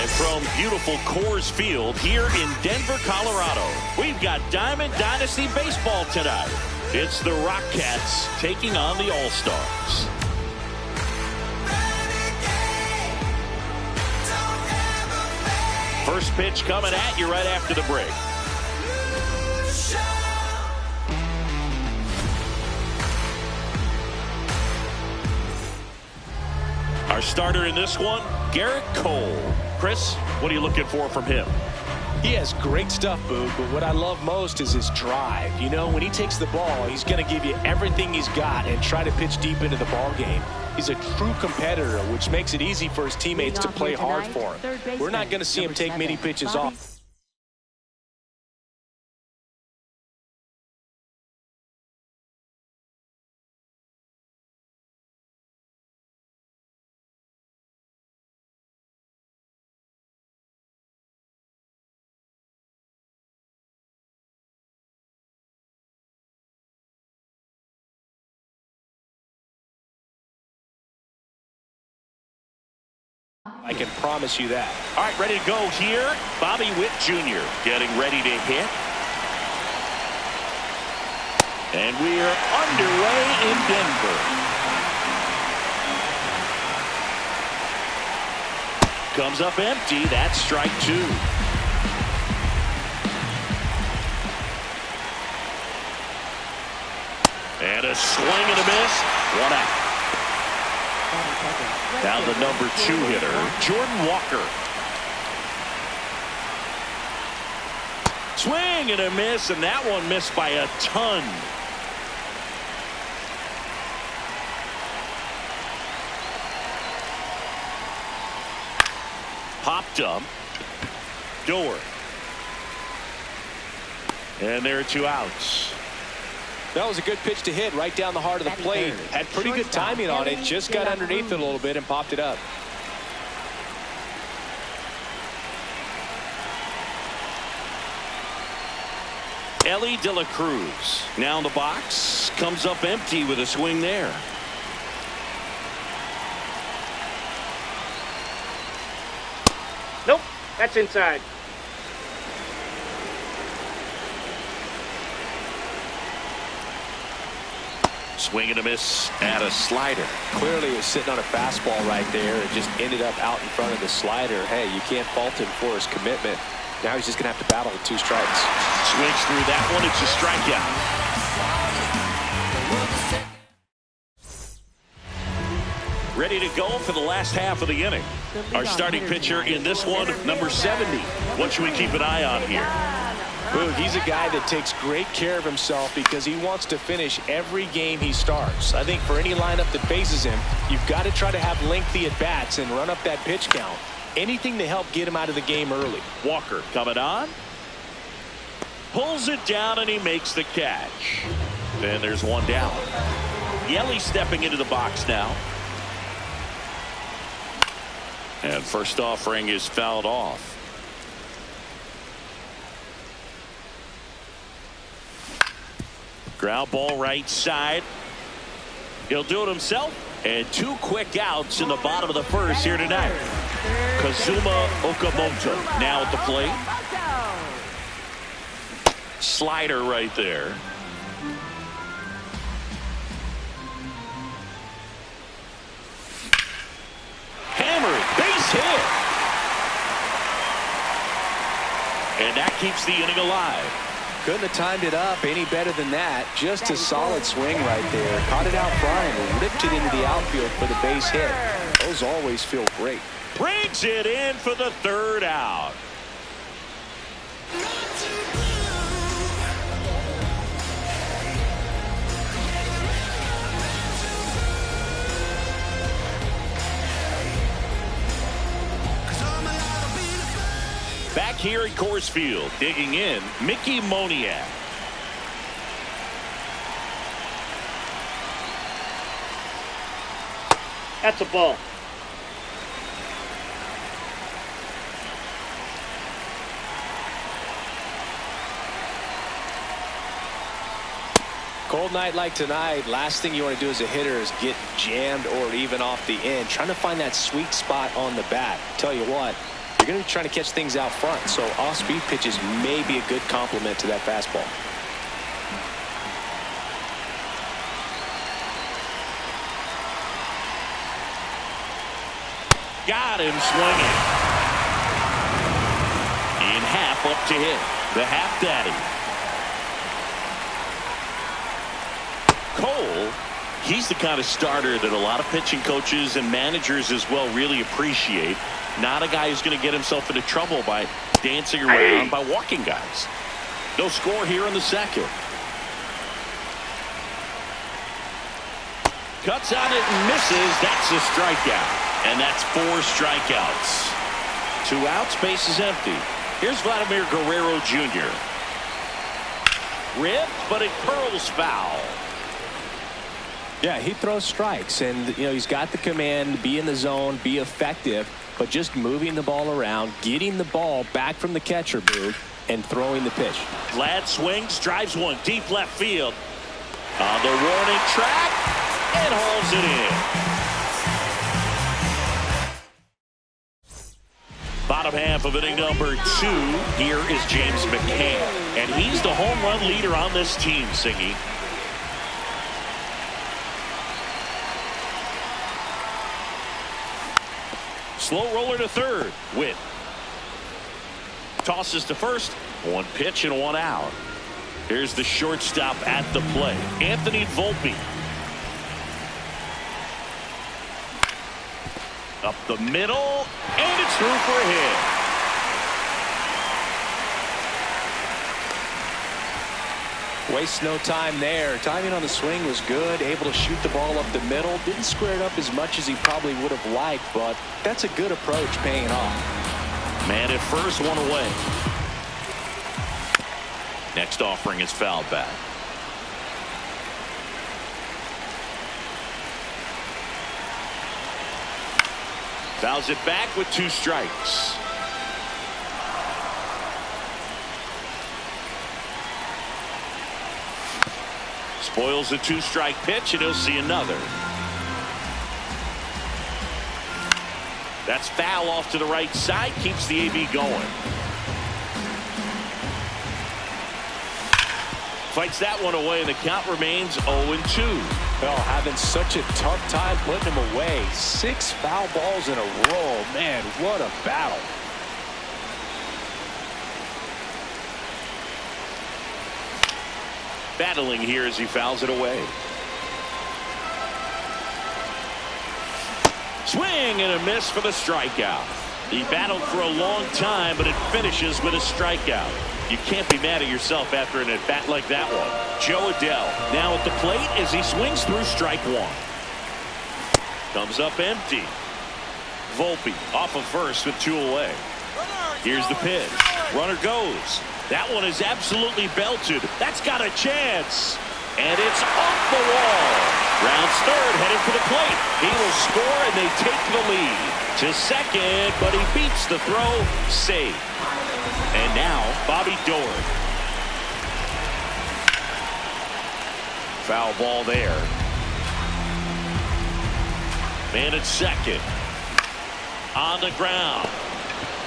Live from beautiful Coors Field here in Denver, Colorado. We've got Diamond Dynasty Baseball tonight. It's the Rockcats taking on the All-Stars. First pitch coming at you right after the break. Our starter in this one, Garrett Cole. Chris, what are you looking for from him? He has great stuff, Boog, but what I love most is his drive. You know, when he takes the ball, he's going to give you everything he's got and try to pitch deep into the ball game. He's a true competitor, which makes it easy for his teammates to play hard for him. We're not going to see him take many pitches off. I can promise you that. All right, ready to go here. Bobby Witt Jr. getting ready to hit. And we are underway in Denver. Comes up empty. That's strike two. And a swing and a miss. One out. Now the number 2 hitter, Jordan Walker. Swing and a miss, and that one missed by a ton. Popped up. Door. And there are 2 outs. That was a good pitch to hit right down the heart of the plate. Had pretty good timing on it. Just got underneath it a little bit and popped it up. Ellie De La Cruz now in the box. Comes up empty with a swing there. Nope, that's inside. Swing and a miss at a slider. Clearly he was sitting on a fastball right there. It just ended up out in front of the slider. Hey, you can't fault him for his commitment. Now he's just going to have to battle with 2 strikes. Swings through that one. It's a strikeout. Ready to go for the last half of the inning. Our starting pitcher in this one, number 70. What should we keep an eye on here? Boog, he's a guy that takes great care of himself because he wants to finish every game he starts. I think for any lineup that faces him, you've got to try to have lengthy at-bats and run up that pitch count. Anything to help get him out of the game early. Walker coming on. Pulls it down and he makes the catch. Then there's 1 down. Yelly stepping into the box now. And first offering is fouled off. Ground ball right side. He'll do it himself. And 2 quick outs in the bottom of the first here tonight. Kazuma Okamoto now at the plate. Slider right there. Hammered, base hit. And that keeps the inning alive. Couldn't have timed it up any better than that. Just a solid swing right there. Caught it out front and ripped it into the outfield for the base hit. Those always feel great. Brings it in for the 3rd out. Back here at Coors Field, digging in, Mickey Moniak. That's a ball. Cold night like tonight, last thing you want to do as a hitter is get jammed or even off the end. Trying to find that sweet spot on the bat. Tell you what, you're going to be trying to catch things out front. So off-speed pitches may be a good complement to that fastball. Got him swinging. In half up to hit. The half daddy. Cole, he's the kind of starter that a lot of pitching coaches and managers as well really appreciate. Not a guy who's going to get himself into trouble by dancing around, by walking guys. No score here in the second. Cuts on it and misses. That's a strikeout. And that's 4 strikeouts. 2 outs, base is empty. Here's Vladimir Guerrero Jr. Ripped, but it curls foul. Yeah, he throws strikes, and he's got the command, be in the zone, be effective, but just moving the ball around, getting the ball back from the catcher booth, and throwing the pitch. Vlad swings, drives one deep left field. On the warning track, and hauls it in. Bottom half of inning number 2. Here is James McCann, and he's the home run leader on this team, Singy. Slow roller to third. Witt tosses to first. 1 pitch and 1 out. Here's the shortstop at the plate, Anthony Volpe. Up the middle, and it's through for a hit. Wastes no time there. Timing on the swing was good. Able to shoot the ball up the middle. Didn't square it up as much as he probably would have liked, but that's a good approach, paying off. Man at first, 1 away. Next offering is fouled back. Fouls it back with 2 strikes. Spoils a 2-strike pitch, and he'll see another. That's foul off to the right side. Keeps the AB going. Fights that one away, and the count remains 0-2. Well, having such a tough time putting him away. 6 foul balls in a row. Man, what a battle. Battling here as he fouls it away. Swing and a miss for the strikeout. He battled for a long time, but it finishes with a strikeout. You can't be mad at yourself after an at-bat like that one. Joe Adell now at the plate as he swings through strike 1. Comes up empty. Volpe off of first with 2 away. Here's the pitch. Runner goes. That one is absolutely belted. That's got a chance. And it's off the wall. Rounds third, headed for the plate. He will score, and they take the lead. To second, but he beats the throw. Safe. And now, Bobby Doerr. Foul ball there. Man at second. On the ground.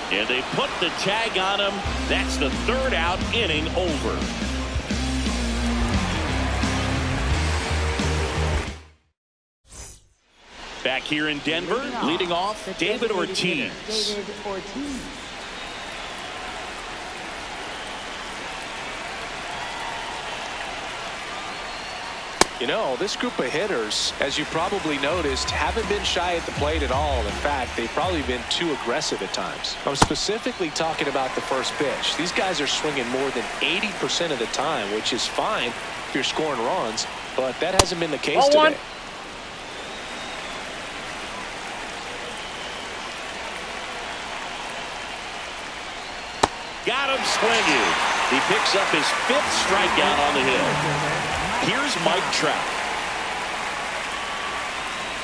And they put the tag on him. That's the 3rd out, inning over. Back here in Denver, leading off, David Ortiz. This group of hitters, as you probably noticed, haven't been shy at the plate at all. In fact, they've probably been too aggressive at times. I'm specifically talking about the first pitch. These guys are swinging more than 80% of the time, which is fine if you're scoring runs, but that hasn't been the case today. Got him swinging. He picks up his 5th strikeout on the hill. Here's Mike Trout.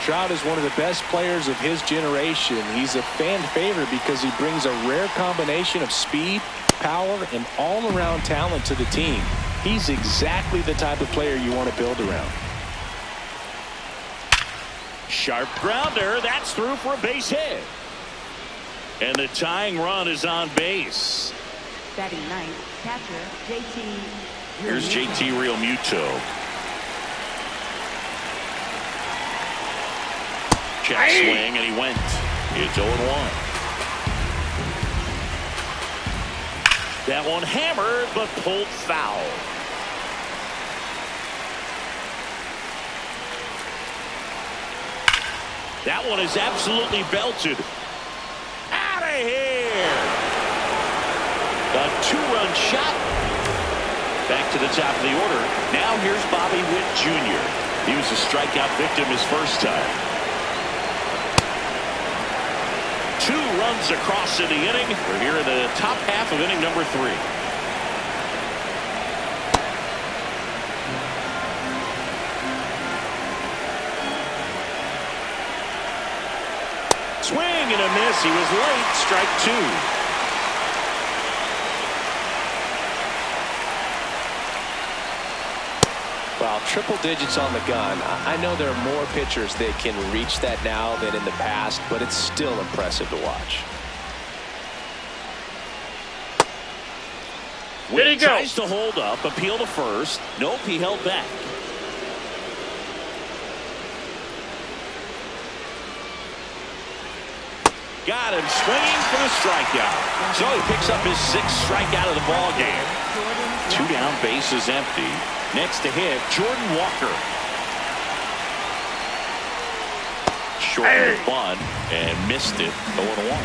Trout is one of the best players of his generation. He's a fan favorite because he brings a rare combination of speed, power, and all-around talent to the team. He's exactly the type of player you want to build around. Sharp grounder. That's through for a base hit. And the tying run is on base. Batting ninth, catcher JT. Here's JT Realmuto. Check swing, and he went. It's 0-1. That one hammered, but pulled foul. That one is absolutely belted. Out of here. A two-run shot. Back to the top of the order. Now here's Bobby Witt Jr. He was a strikeout victim his first time. 2 runs across in the inning. We're here in the top half of inning number 3. Swing and a miss. He was late. Strike 2. Well, triple digits on the gun. I know there are more pitchers that can reach that now than in the past, but it's still impressive to watch. There he goes. Tries to hold up, appeal to first. Nope, he held back. Got him swinging for the strikeout. So he picks up his 6th strikeout of the ball game. 2 down, bases empty. Next to hit, Jordan Walker. Short of the bunt and missed it. 0-1.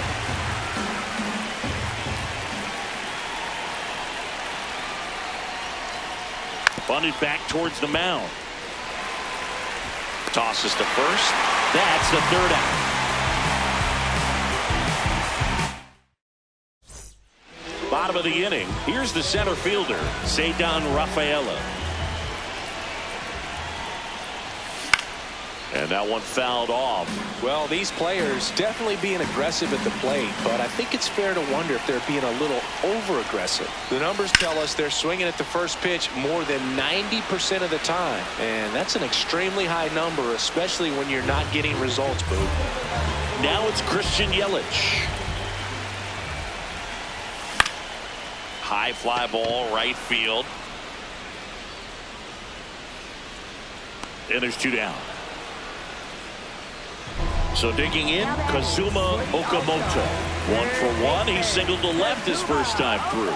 Bunted back towards the mound. Tosses to first. That's the 3rd out. Bottom of the inning. Here's the center fielder, Ceddanne Rafaela. And that one fouled off. Well, these players definitely being aggressive at the plate, but I think it's fair to wonder if they're being a little over-aggressive. The numbers tell us they're swinging at the first pitch more than 90% of the time, and that's an extremely high number, especially when you're not getting results, Boo. Now it's Christian Yelich. High fly ball, right field. And there's 2 down. So digging in, Kazuma Okamoto. 1 for 1. He singled to left his first time through.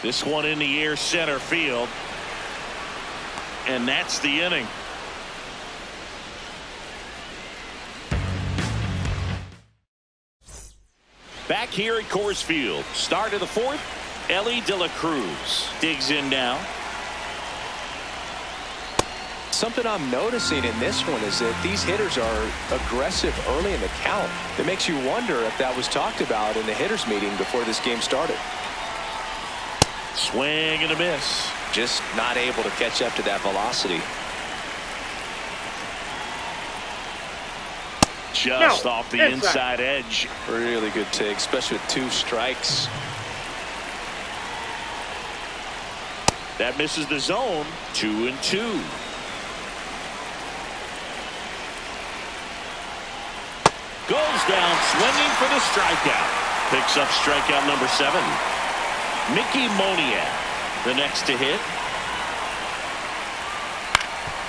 This one in the air, center field. And that's the inning. Back here at Coors Field. Start of the 4th. Ellie De La Cruz digs in now. Something I'm noticing in this one is that these hitters are aggressive early in the count. It makes you wonder if that was talked about in the hitters meeting before this game started. Swing and a miss. Just not able to catch up to that velocity. Just off the inside edge. Really good take, especially with 2 strikes. That misses the zone. 2-2. Goes down swinging for the strikeout. Picks up strikeout number 7. Mickey Moniak, the next to hit.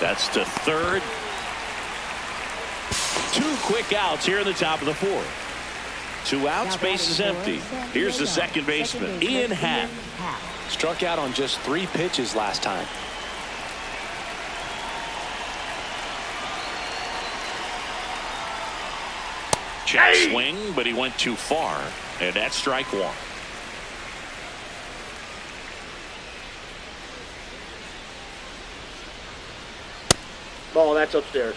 That's to 3rd. 2 quick outs here in the top of the 4th. 2 outs, base is empty. Here's the second baseman, Ian Happ. Struck out on just 3 pitches last time. Check swing, but he went too far, and that's strike 1. Ball, that's upstairs.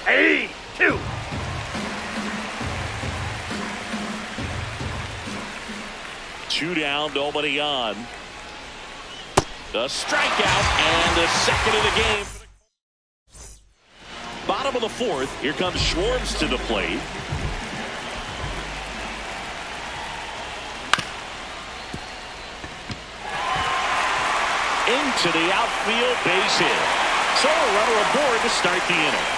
Hey, 2. Two down, nobody on. The strikeout and the second of the game. Bottom of the 4th. Here comes Schwartz to the plate. to the outfield, base hit. So a runner aboard to start the inning.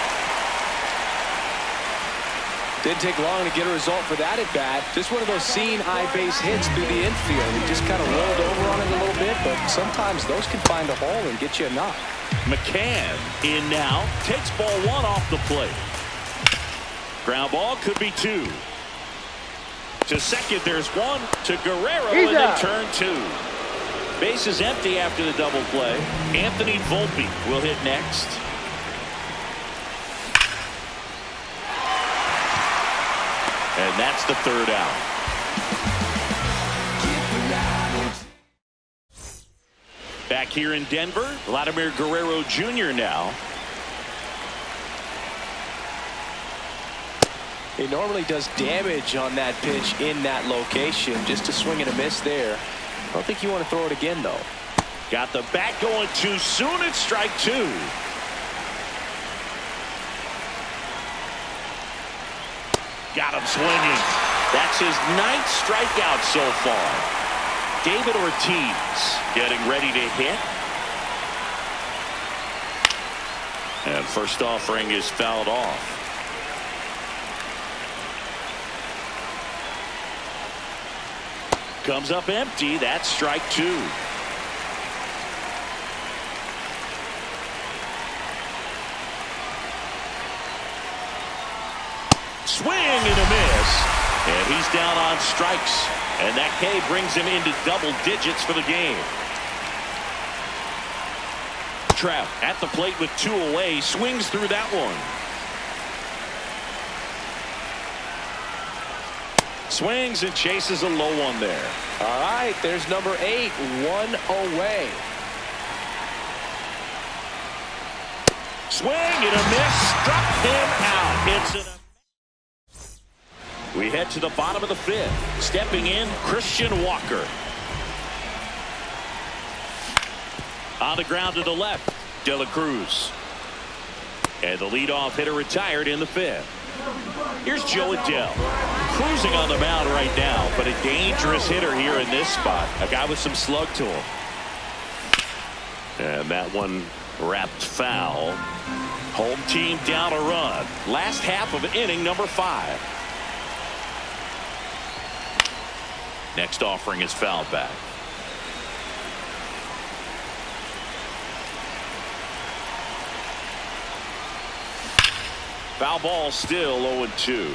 Didn't take long to get a result for that at bat. Just one of those seeing eye base hits through the infield. He just kind of rolled over on it a little bit, but sometimes those can find a hole and get you a knock. McCann in now, takes ball one off the plate. Ground ball, could be two. To second, there's one. To Guerrero, and then turn two. Base is empty after the double play. Anthony Volpe will hit next. And that's the third out. Back here in Denver, Vladimir Guerrero Jr. now. He normally does damage on that pitch in that location. Just a swing and a miss there. I don't think you want to throw it again, though. Got the bat going too soon. It's strike two. Got him swinging. That's his 9th strikeout so far. David Ortiz getting ready to hit. And first offering is fouled off. Comes up empty. That's strike two. Swing and a miss. And he's down on strikes. And that K brings him into double digits for the game. Trout at the plate with two away. Swings through that one. Swings and chases a low one there. All right, there's number 8, 1 away. Swing and a miss. Struck him out. We head to the bottom of the 5th. Stepping in, Christian Walker. On the ground to the left, De La Cruz. And the leadoff hitter retired in the 5th. Here's Jo Adell. Cruising on the mound right now, but a dangerous hitter here in this spot. A guy with some slug to him. And that one wrapped foul. Home team down a run. Last half of inning number 5. Next offering is fouled back. Foul ball, still 0-2.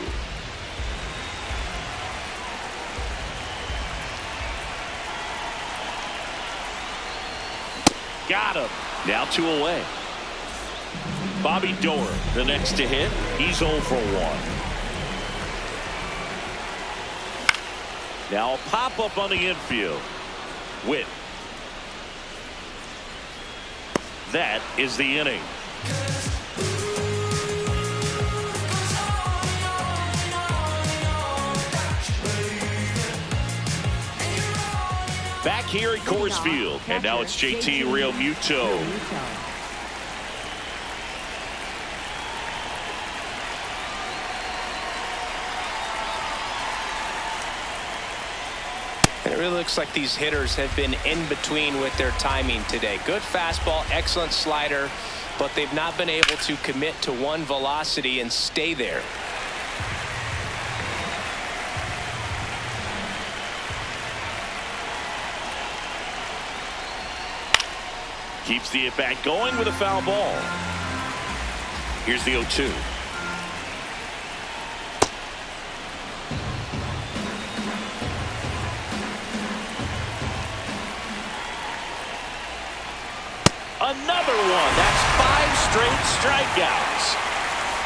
Got him. Now 2 away. Bobby Doerr, the next to hit. He's 0 for 1. Now a pop-up on the infield. Witt. That is the inning. Back here at Coors Field, and now it's JT Realmuto. And it really looks like these hitters have been in between with their timing today. Good fastball, excellent slider, but they've not been able to commit to one velocity and stay there. Keeps the at-bat going with a foul ball. Here's the 0-2. Another one. That's 5 straight strikeouts.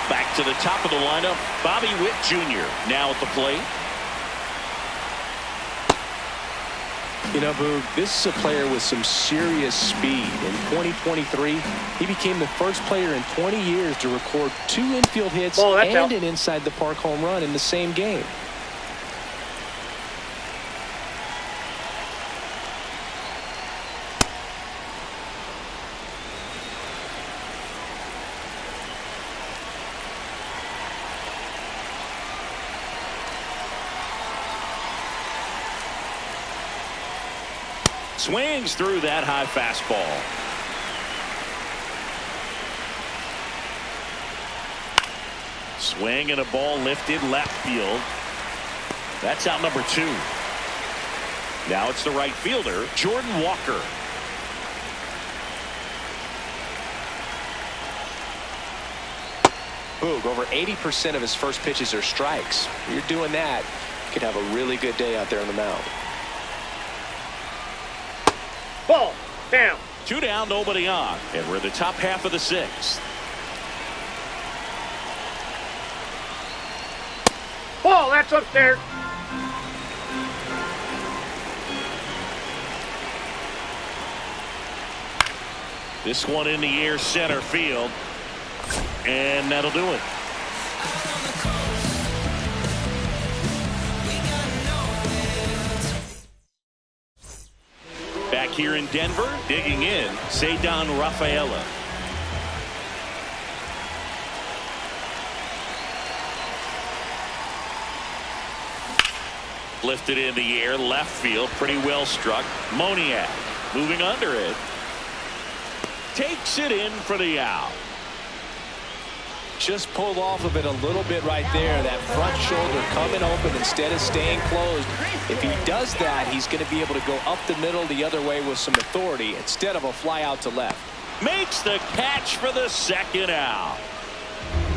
Back to the top of the lineup, Bobby Witt Jr. now at the plate. You know, Boog, this is a player with some serious speed. In 2023, he became the first player in 20 years to record 2 infield hits and an inside-the-park home run in the same game. Swings through that high fastball. Swing and a ball lifted left field. That's out number 2. Now it's the right fielder, Jordan Walker. Boog, over 80% of his first pitches are strikes. If you're doing that, you could have a really good day out there on the mound. Ball. Down. 2 down, nobody on. And we're in the top half of the 6th. Ball. That's upstairs. This one in the air, center field. And that'll do it. Back here in Denver, digging in, Ceddanne Rafaela. Lifted in the air, left field, pretty well struck. Moniak moving under it. Takes it in for the out. Just pulled off of it a little bit right there. That front shoulder coming open instead of staying closed. If he does that, he's going to be able to go up the middle the other way with some authority instead of a fly out to left. Makes the catch for the second out.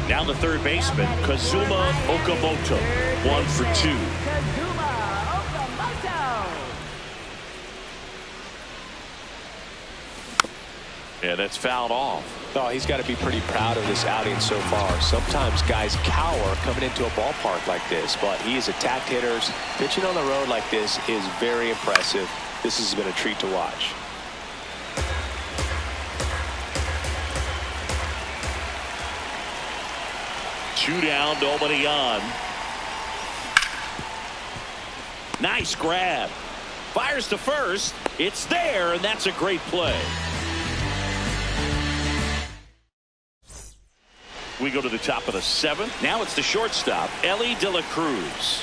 Down the third baseman, Kazuma Okamoto. 1 for 2. Kazuma Okamoto. Yeah, that's fouled off. Oh, he's got to be pretty proud of this outing so far. Sometimes guys cower coming into a ballpark like this, but he has attacked hitters. Pitching on the road like this is very impressive. This has been a treat to watch. Two down, nobody on. Nice grab. Fires to first. It's there, and that's a great play. We go to the top of the 7th. Now it's the shortstop, Elly De La Cruz.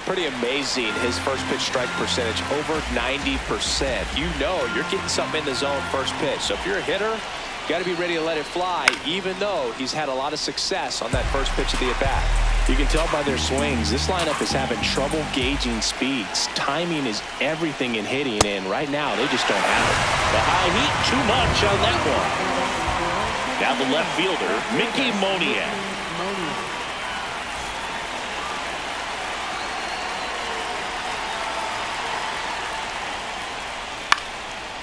Pretty amazing, his first pitch strike percentage over 90%. You know you're getting something in the zone first pitch. So if you're a hitter, you got to be ready to let it fly, even though he's had a lot of success on that first pitch of the at-bat. You can tell by their swings, this lineup is having trouble gauging speeds. Timing is everything in hitting, and right now they just don't have it. The high heat, too much on that one. Now the left fielder, Mickey Moniak.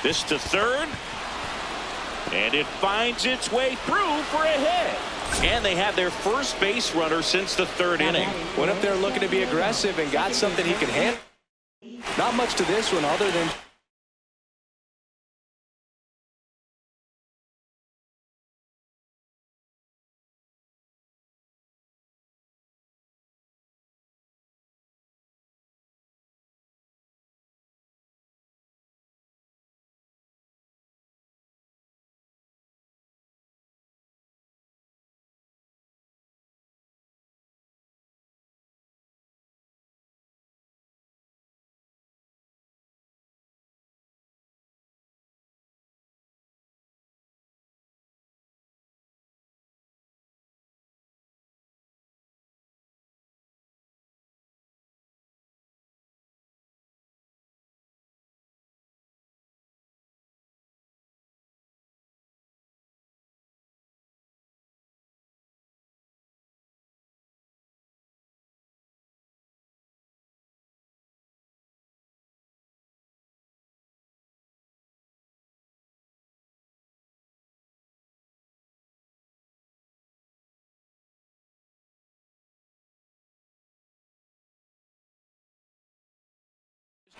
This to third. And it finds its way through for a hit. And they have their first base runner since the 3rd inning. Went up there looking to be aggressive and got something he can handle. Not much to this one other than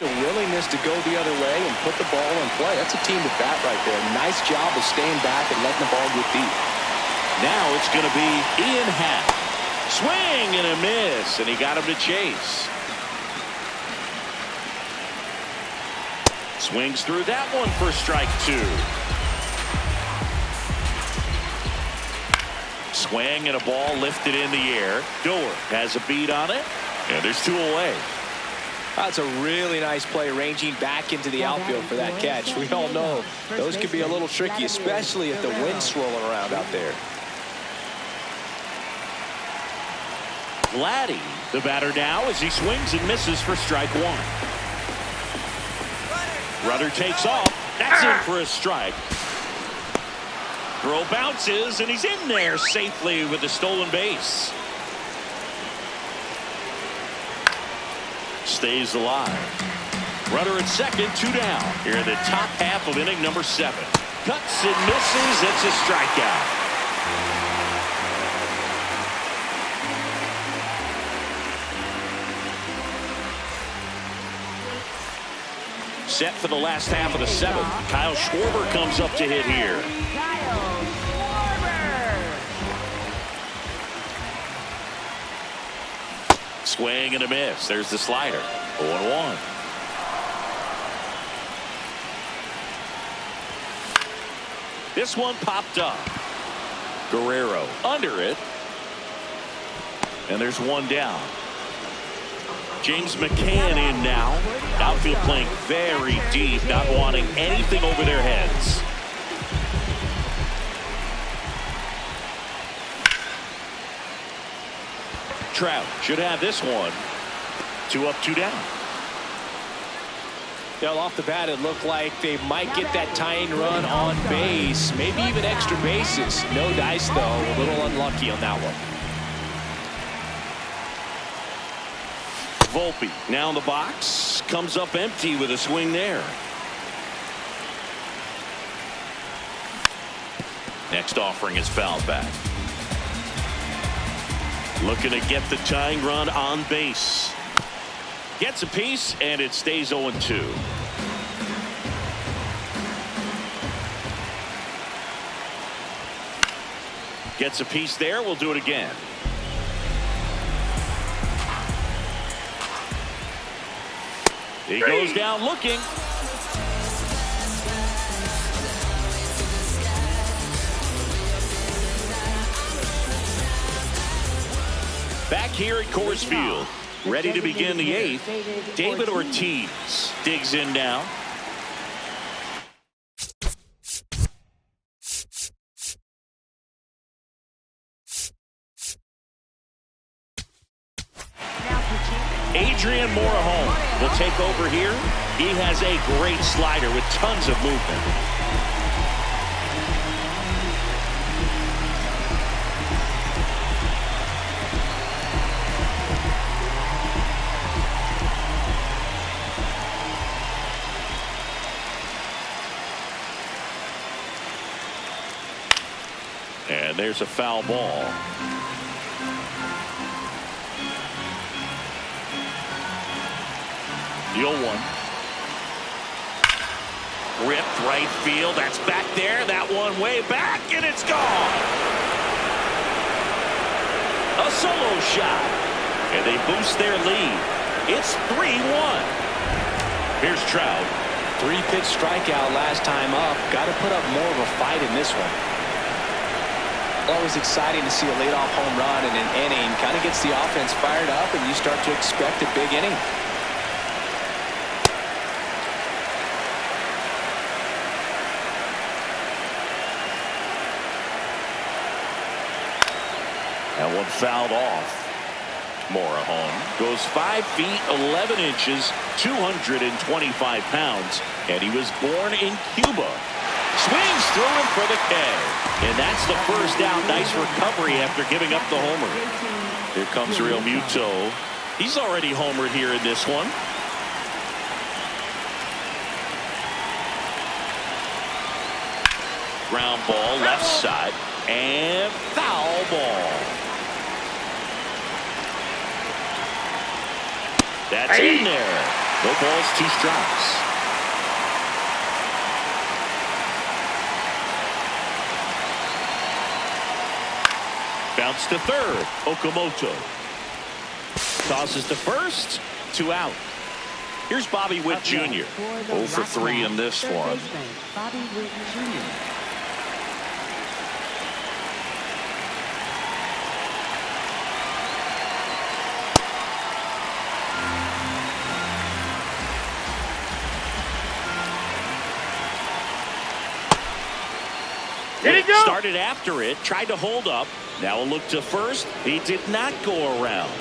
a willingness to go the other way and put the ball in play. That's a team to bat right there. Nice job of staying back and letting the ball get deep. Now it's going to be Ian Happ. Swing and a miss, and he got him to chase. Swings through that one for strike 2. Swing and a ball lifted in the air. Doer has a beat on it, and there's 2 away. That's a really nice play, ranging back into the outfield for that catch. We all know those can be a little tricky, especially if the wind's swirling around out there. Vladdy, the batter now, as he swings and misses for strike one. Rudder takes off. That's in for a strike. Throw bounces, and he's in there safely with the stolen base. Stays alive. Runner at second, 2 down. Here in the top half of inning number 7. Cuts and misses. It's a strikeout. Set for the last half of the 7th. Kyle Schwarber comes up to hit here. Kyle Schwarber. Swing and a miss. There's the slider. 0-1. This one popped up. Guerrero under it. And there's one down. James McCann in now. Outfield playing very deep, not wanting anything over their heads. Trout should have this one. 2 up, 2 down. Well, off the bat, it looked like they might get that tying run on base, maybe even extra bases. No dice, though. A little unlucky on that one. Volpe now in the box, comes up empty with a swing there. Next offering is fouled back. Looking to get the tying run on base. Gets a piece, and it stays 0-2. Gets a piece there. We'll do it again. He goes down looking. Back here at Coors Field, ready to begin the 8th. David Ortiz digs in now. Adrian Morejon will take over here. He has a great slider with tons of movement. And there's a foul ball. The 0-1. Ripped right field. That's back there. That one way back, and it's gone. A solo shot. And they boost their lead. It's 3-1. Here's Trout. 3-pitch strikeout last time up. Got to put up more of a fight in this one. Always exciting to see a leadoff home run in an inning. Kind of gets the offense fired up, and you start to expect a big inning. That one fouled off. Morejon goes 5 feet 11 inches, 225 pounds, and he was born in Cuba. Swings through him for the K. And that's the first down. Nice recovery after giving up the homer. Here comes Real Muto. He's already homered here in this one. Ground ball left side and foul ball. That's in there. No balls, 2 strikes. Bounce to third. Okamoto tosses to first. 2 out. Here's Bobby Witt Jr. 0 for 3 in this one. Bobby Witt Jr. Did he go? Started after it, tried to hold up. Now a look to first. He did not go around.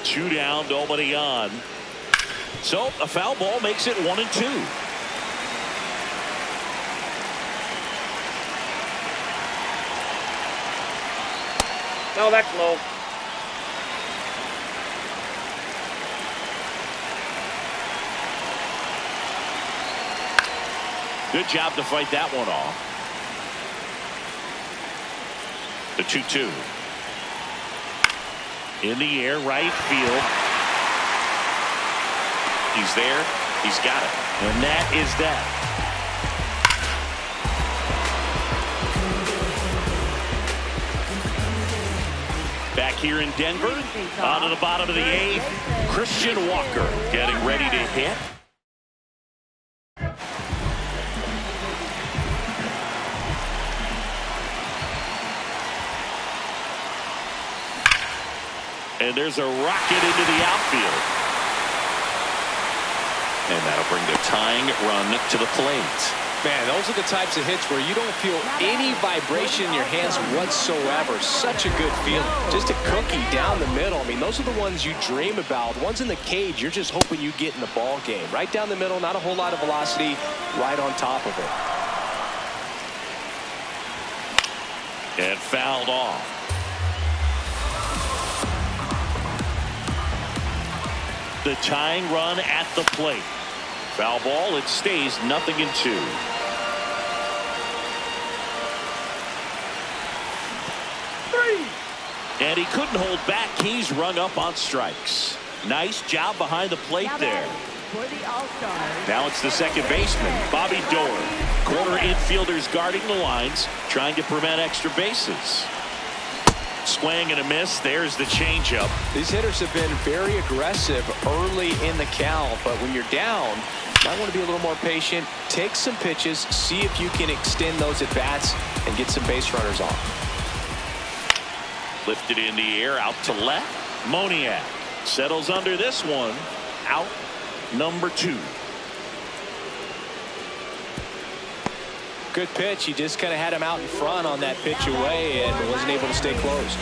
2 down, nobody on. So a foul ball makes it 1-2. No, that's low. Good job to fight that one off. The 2-2. In the air, right field. He's there. He's got it. And that is that. Back here in Denver, on to the bottom of the 8th, Christian Walker getting ready to hit. And there's a rocket into the outfield. And that'll bring the tying run to the plate. Man, those are the types of hits where you don't feel any vibration in your hands whatsoever. Such a good feeling. Just a cookie down the middle. I mean, those are the ones you dream about. Ones in the cage, you're just hoping you get in the ball game. Right down the middle, not a whole lot of velocity, right on top of it. And fouled off. The tying run at the plate. Foul ball, it stays 0-2. And he couldn't hold back. He's rung up on strikes. Nice job behind the plate there. For the All-Stars. Now it's the second baseman, Bobby Doerr. Corner infielders guarding the lines, trying to prevent extra bases. Swing and a miss. There's the changeup. These hitters have been very aggressive early in the count, but when you're down, you might want to be a little more patient. Take some pitches, see if you can extend those at bats and get some base runners off. Lifted in the air, out to left. Moniak settles under this one. Out number 2. Good pitch. He just kind of had him out in front on that pitch away and wasn't able to stay closed.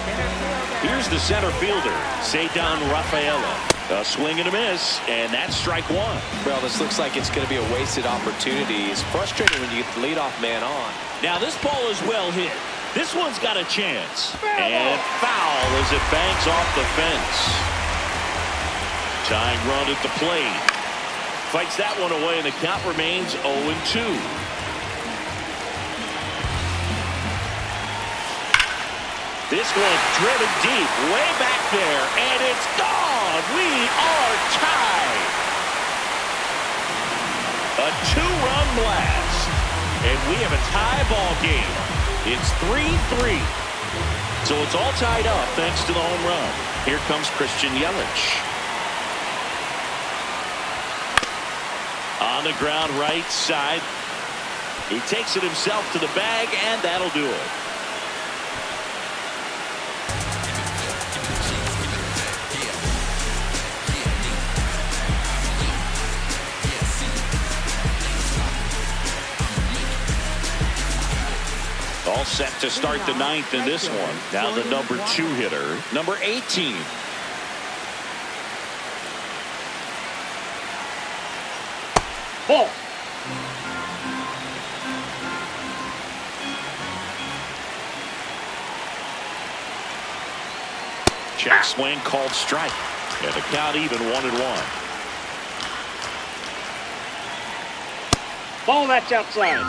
Here's the center fielder, Cedar Rafaela. A swing and a miss, and that's strike 1. Well, this looks like it's going to be a wasted opportunity. It's frustrating when you get the leadoff man on. Now this ball is well hit. This one's got a chance. And foul as it banks off the fence. Tying run at the plate. Fights that one away, and the count remains 0-2. This one driven deep, way back there, and it's gone. We are tied. A 2-run blast, and we have a tie ball game. It's 3-3. So it's all tied up thanks to the home run. Here comes Christian Yelich. On the ground right side. He takes it himself to the bag, and that'll do it. All set to start the 9th in this one. Now the number 2 hitter, number 18. Ball. Check swing called strike. And the count even 1-1. Ball, that's outside.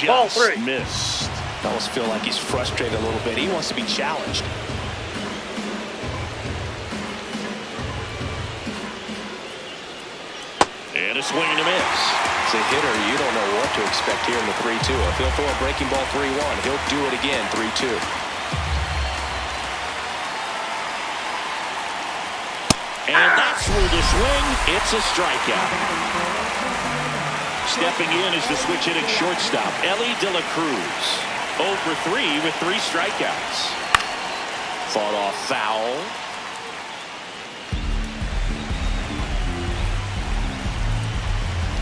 Ball Just 3. missed. I almost feel like he's frustrated a little bit. He wants to be challenged. And a swing and a miss. As a hitter, you don't know what to expect here in the 3-2. If he'll throw a breaking ball 3-1, he'll do it again 3-2. And that's through the swing. It's a strikeout. Stepping in is the switch hitting shortstop, Ellie De La Cruz. 0 for 3 with 3 strikeouts. Fought off foul.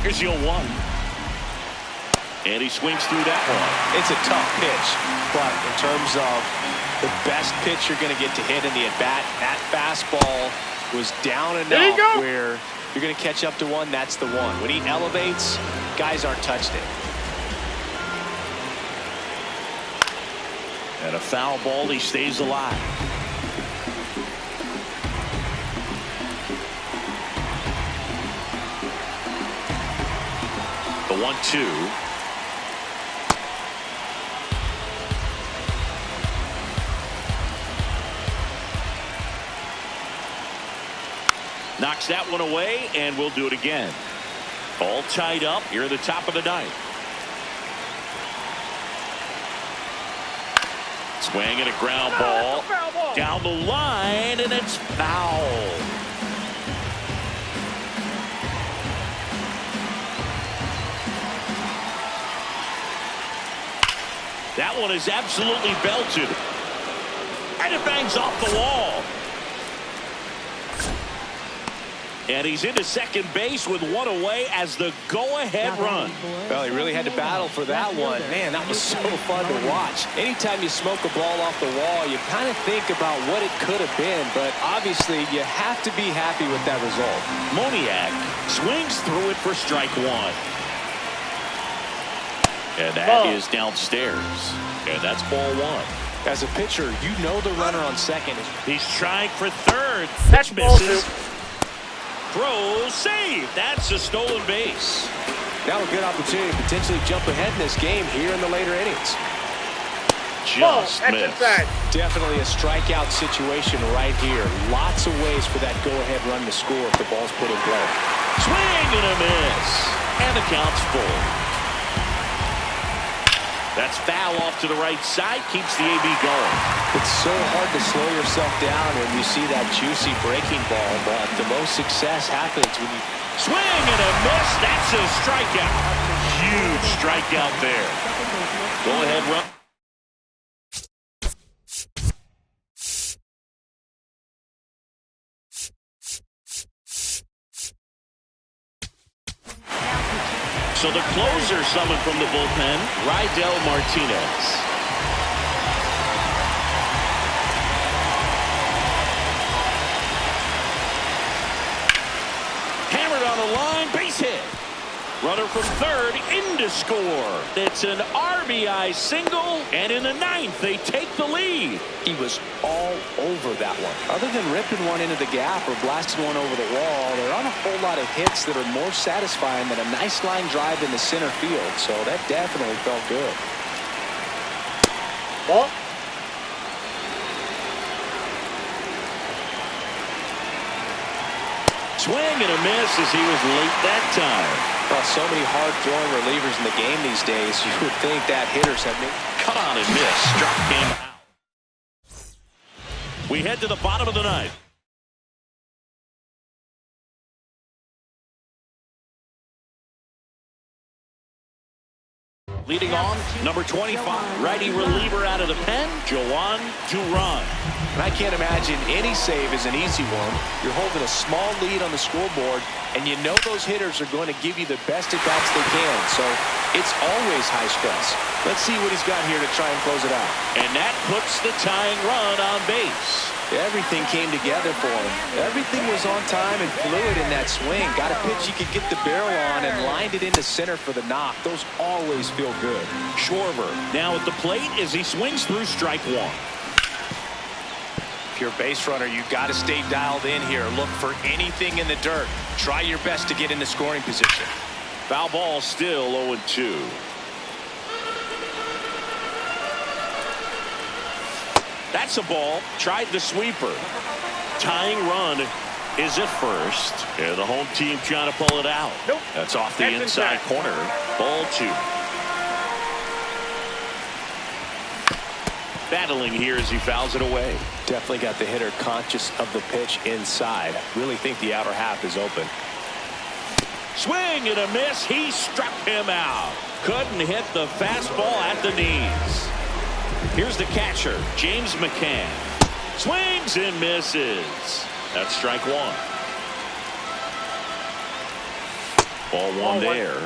Here's your 1. And he swings through that one. It's a tough pitch, but in terms of the best pitch you're going to get to hit in the at-bat, that fastball was down enough where you're going to catch up to one. That's the one. When he elevates, guys aren't touched it. And a foul ball, he stays alive. The 1-2. Knocks that one away, and we'll do it again. All tied up here at the top of the 9th. Swing and a ground ball down the line, and it's foul. That one is absolutely belted, and it bangs off the wall. And he's into second base with one away as the go-ahead run. Well, he really had to battle for that one. Man, that was so fun to watch. Anytime you smoke a ball off the wall, you kind of think about what it could have been, but obviously you have to be happy with that result. Moniak swings through it for strike 1. And that is downstairs. And that's ball 1. As a pitcher, you know the runner on second. He's trying for third. That's ball 2. Throw, save. That's a stolen base. Now a good opportunity to potentially jump ahead in this game here in the later innings. Just missed. Definitely a strikeout situation right here. Lots of ways for that go-ahead run to score if the ball's put in play. Swing and a miss. And the count's full. That's foul off to the right side. Keeps the AB going. It's so hard to slow yourself down when you see that juicy breaking ball, but the most success happens when you swing and a miss. That's a strikeout. Huge strikeout there. Go ahead, run. So the closer summoned from the bullpen, Rydell Martinez. Hammered on the line, base hit. Runner from third in to score. It's an RBI single, and in the 9th, they take the lead. He was all over that one. Other than ripping one into the gap or blasting one over the wall, there aren't a whole lot of hits that are more satisfying than a nice line drive in the center field, so that definitely felt good. Ball. Swing and a miss as he was late that time. Well, so many hard-throwing relievers in the game these days, you would think that hitters have made... Cut on and miss. Struck him out. We head to the bottom of the 9th. Leading on, number 25, righty reliever out of the pen, Joan Duran. And I can't imagine any save is an easy one. You're holding a small lead on the scoreboard, and you know those hitters are going to give you the best at-bats they can, so it's always high stress. Let's see what he's got here to try and close it out. And that puts the tying run on base. Everything came together for him. Everything was on time and fluid in that swing. Got a pitch you could get the barrel on and lined it into center for the knock. Those always feel good. Schwarber now at the plate as he swings through strike 1. If you're a base runner, you got to stay dialed in here. Look for anything in the dirt. Try your best to get into scoring position. Foul ball, still 0-2. That's a ball. Tried the sweeper. Tying run is at first. And the home team trying to pull it out. Nope. That's off the inside corner. Ball 2. Battling here as he fouls it away. Definitely got the hitter conscious of the pitch inside. Really think the outer half is open. Swing and a miss. He struck him out. Couldn't hit the fastball at the knees. Here's the catcher, James McCann. Swings and misses. That's strike 1. Ball one there.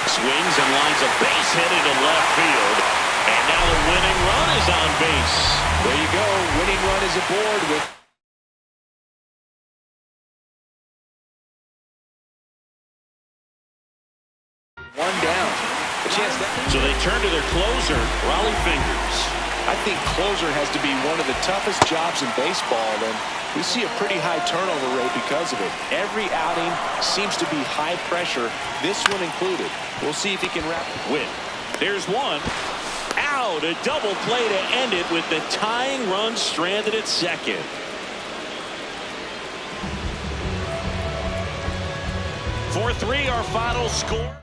Swings and lines a base hit into left field. And now the winning run is on base. There you go. Winning run is aboard with one down. So they turn to their closer, Raleigh Fingers. I think closer has to be one of the toughest jobs in baseball, and we see a pretty high turnover rate because of it. Every outing seems to be high pressure, this one included. We'll see if he can wrap it. Win. There's one. Out. A double play to end it with the tying run stranded at second. For 3, our final score.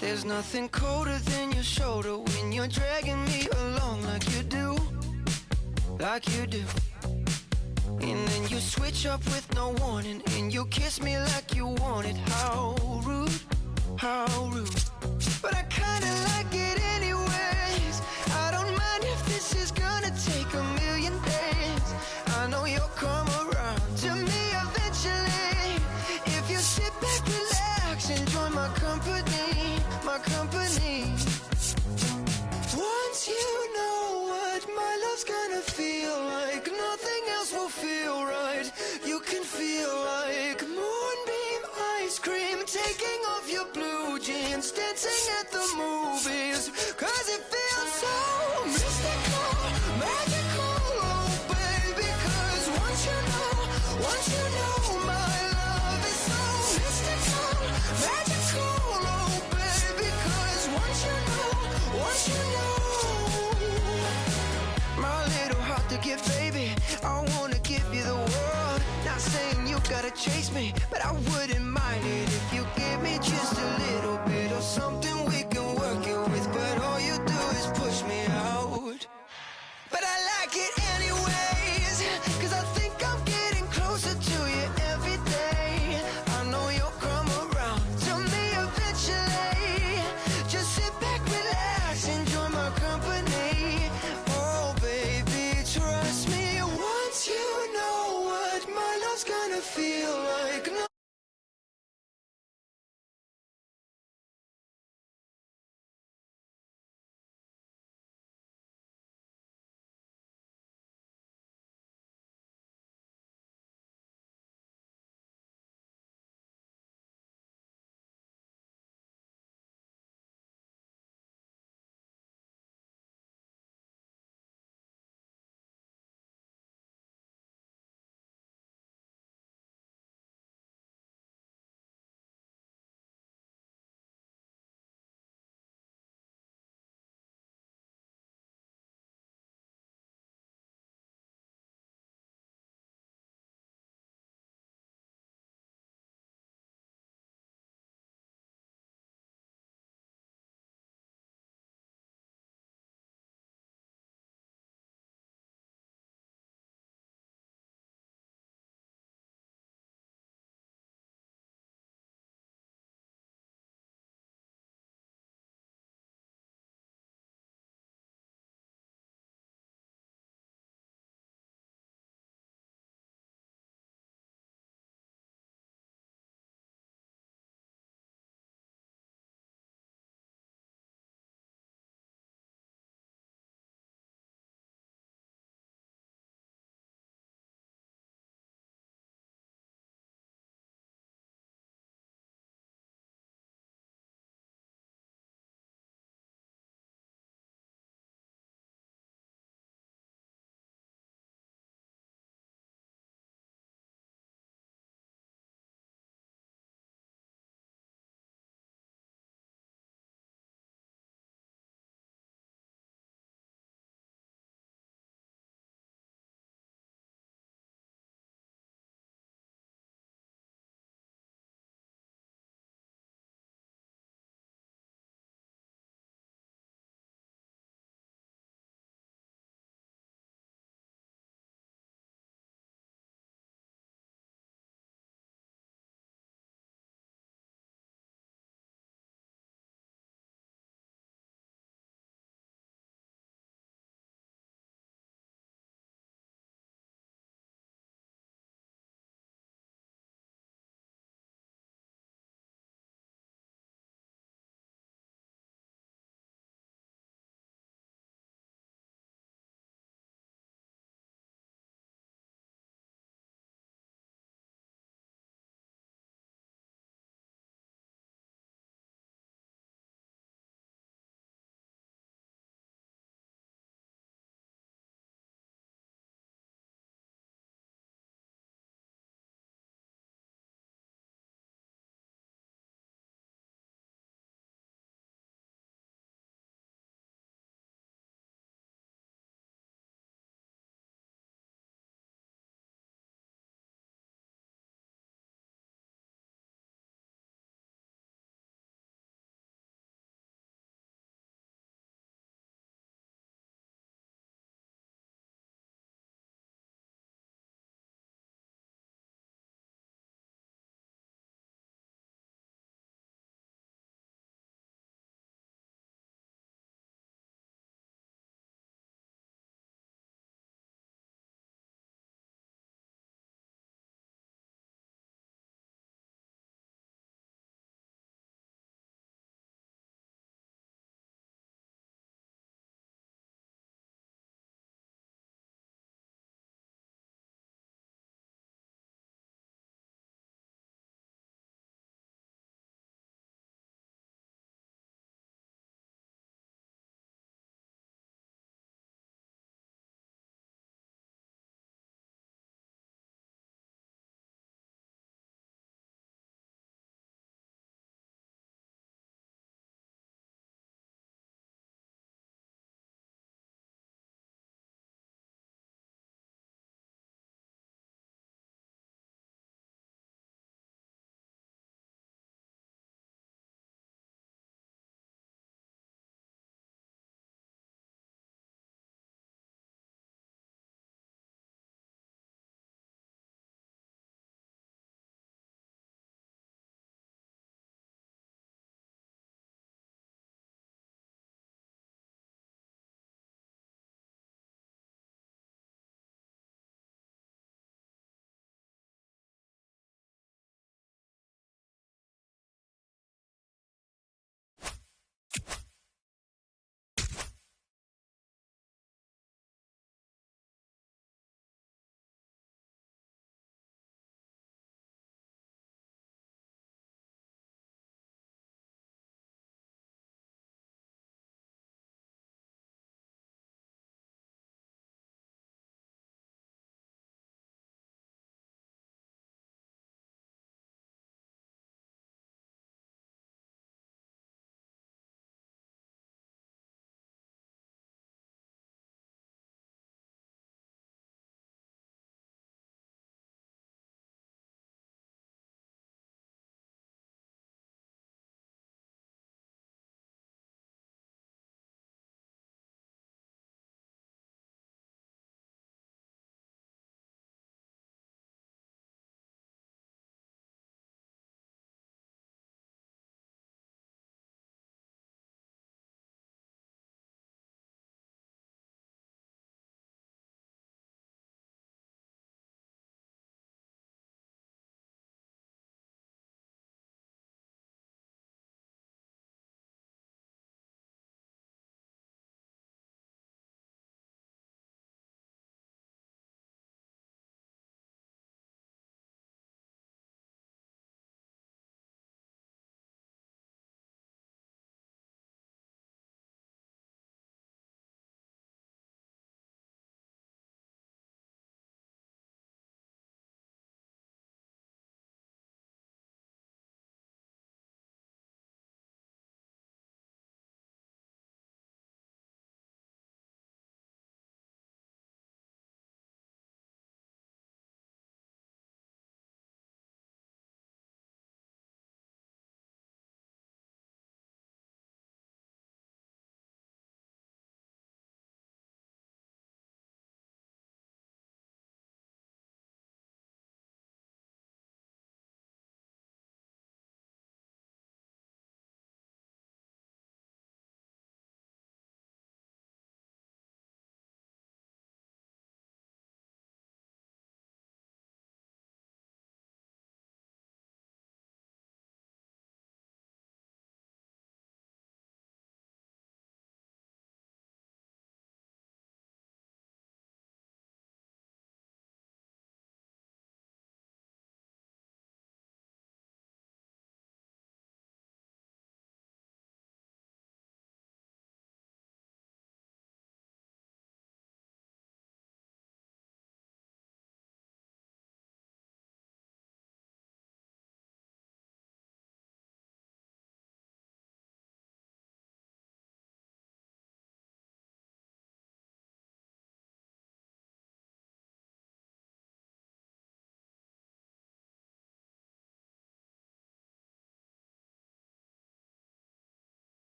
There's nothing colder than your shoulder when you're dragging me along like you do. Like you do. And then you switch up with no warning, and you kiss me like you want it. How rude, how rude. But I kinda like it anyways. I don't mind if this is gonna take a million days. I know you'll come around to me eventually. If you sit back, relax, and join my company, my company. Once you know what my love's gonna feel like, nothing else will feel right. You can feel like moonbeam ice cream, taking off your blue jeans, dancing at the movies, 'cause it feels so mystical, magical, oh baby. 'Cause once you know my love is so mystical, magical, oh baby. 'Cause once you know my little heart to give, baby, I wanna give you the world. Not saying you gotta chase me, but I wouldn't mind it if you